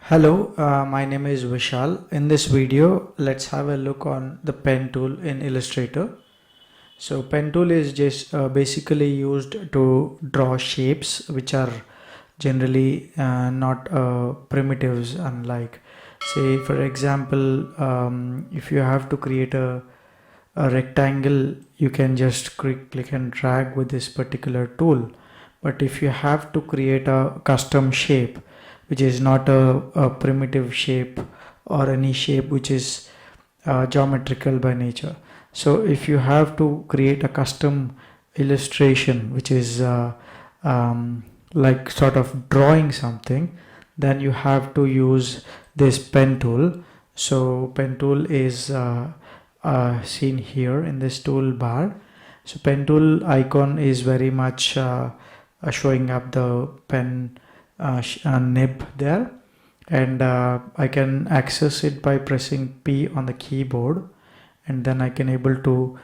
Hello, my name is Vishal. In this video, let's have a look on the pen tool in Illustrator. So pen tool is just basically used to draw shapes which are generally not primitives, unlike say for example, if you have to create a rectangle, you can just click and drag with this particular tool. But if you have to create a custom shape which is not a primitive shape or any shape which is geometrical by nature, so if you have to create a custom illustration which is like sort of drawing something, then you have to use this pen tool. So pen tool is seen here in this toolbar. So pen tool icon is very much showing up the pen nib there, and I can access it by pressing P on the keyboard, and then I can able to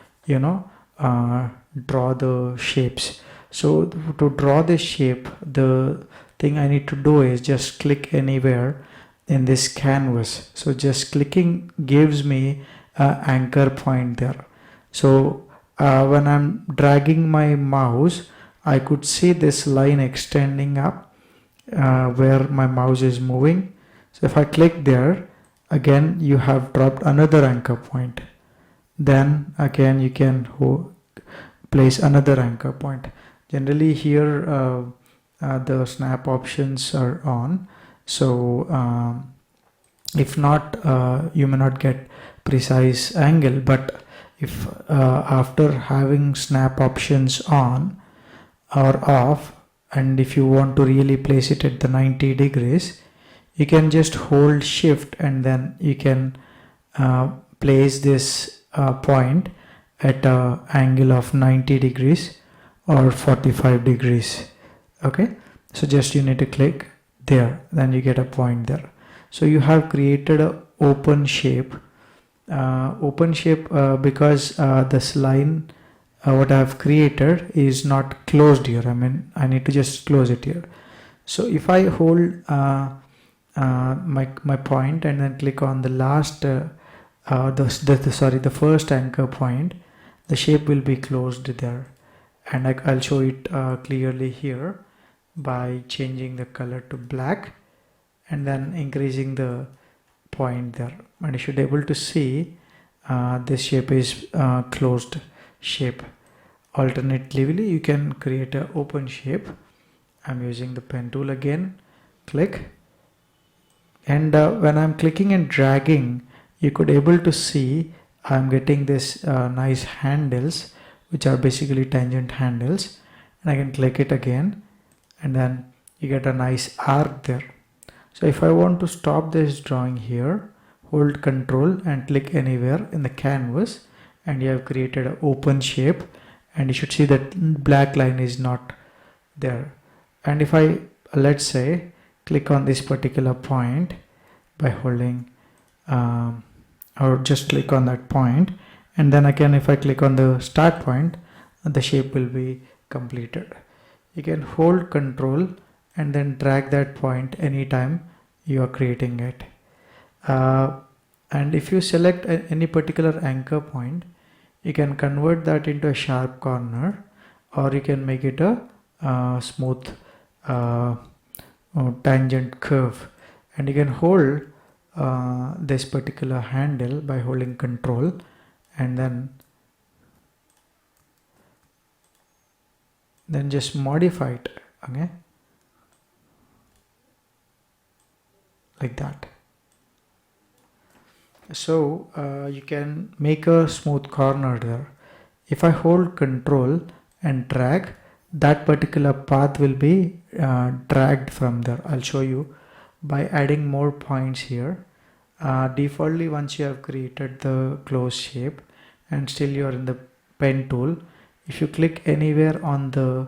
draw the shapes. So to draw this shape, the thing I need to do is just click anywhere in this canvas. So just clicking gives me an anchor point there. So when I'm dragging my mouse, I could see this line extending up where my mouse is moving. So if I click there, again you have dropped another anchor point. Then again you can place another anchor point. Generally here the snap options are on, so if not you may not get precise angle. But if after having snap options on or off, and if you want to really place it at the 90 degrees, you can just hold shift and then you can place this point at an angle of 90 degrees or 45 degrees. Okay, so just you need to click there, then you get a point there. So you have created a open shape because this line what I have created is not closed here. I mean, I need to just close it here. So if I hold my point and then click on the last the first anchor point, the shape will be closed there, and I'll show it clearly here by changing the color to black and then increasing the point there, and you should be able to see this shape is closed shape. Alternatively, you can create an open shape. I'm using the pen tool again, click, and when I'm clicking and dragging, you could able to see I'm getting this nice handles which are basically tangent handles, and I can click it again and then you get a nice arc there. So if I want to stop this drawing here, hold Control and click anywhere in the canvas, and you have created an open shape, and you should see that black line is not there. And if I, let's say, click on this particular point by holding or just click on that point, and then again if I click on the start point, the shape will be completed. You can hold Control and then drag that point anytime you are creating it. And if you select any particular anchor point, you can convert that into a sharp corner, or you can make it a smooth tangent curve, and you can hold this particular handle by holding Control and then just modify it, okay, like that. So you can make a smooth corner there. If I hold Control and drag, that particular path will be dragged from there. I'll show you by adding more points here. Defaultly, once you have created the closed shape and still you are in the pen tool, if you click anywhere on the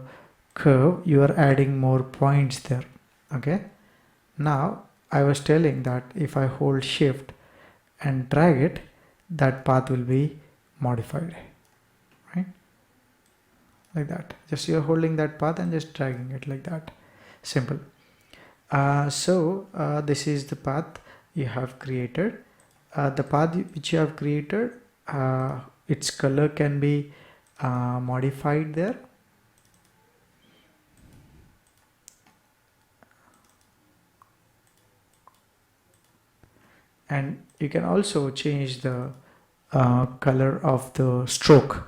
curve, you are adding more points there. Okay, now I was telling that if I hold shift and drag it, that path will be modified, right, like that. Just you're holding that path and just dragging it like that. Simple. This is the path you have created. The path which you have created, its color can be modified there. And you can also change the color of the stroke.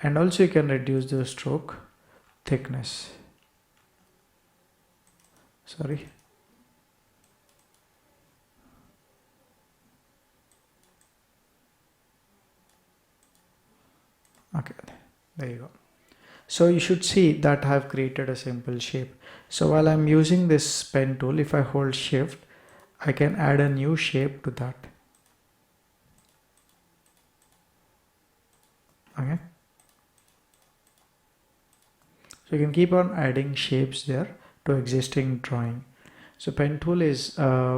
And also you can reduce the stroke thickness. Sorry. Okay, there you go. So you should see that I have created a simple shape. So while I'm using this pen tool, if I hold shift, I can add a new shape to that. Okay. So you can keep on adding shapes there to existing drawing. So pen tool is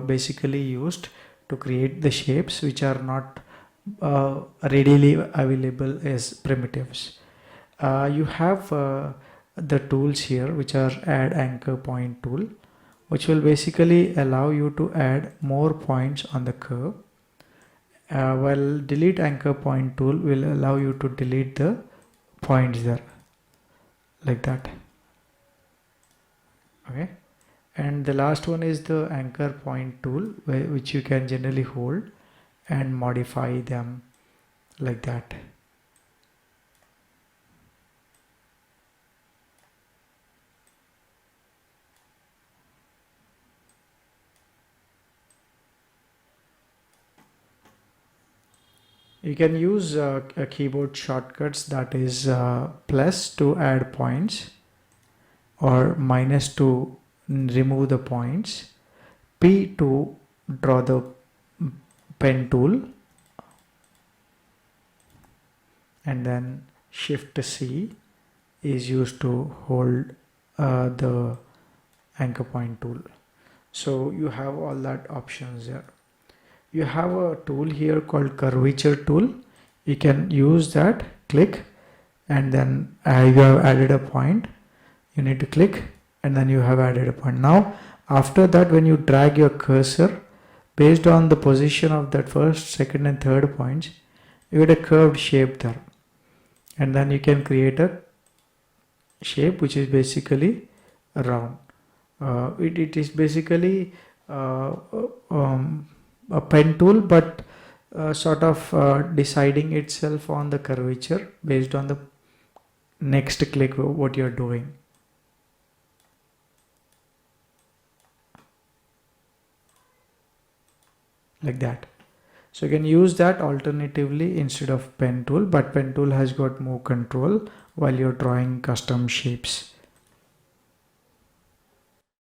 basically used to create the shapes which are not readily available as primitives. You have the tools here which are add anchor point tool, which will basically allow you to add more points on the curve, while delete anchor point tool will allow you to delete the points there, like that. Okay. And the last one is the anchor point tool, which you can generally hold and modify them like that. You can use a keyboard shortcuts, that is plus to add points, or minus to remove the points, P to draw the pen tool, and then Shift C is used to hold the anchor point tool. So you have all that options there. You have a tool here called Curvature Tool. You can use that, click, and then you have added a point. You need to click, and then you have added a point. Now after that, when you drag your cursor based on the position of that first, second and third points, you get a curved shape there, and then you can create a shape which is basically a round. It is basically a pen tool, but sort of deciding itself on the curvature based on the next click what you're doing. Like that. So you can use that alternatively instead of pen tool, but pen tool has got more control while you're drawing custom shapes.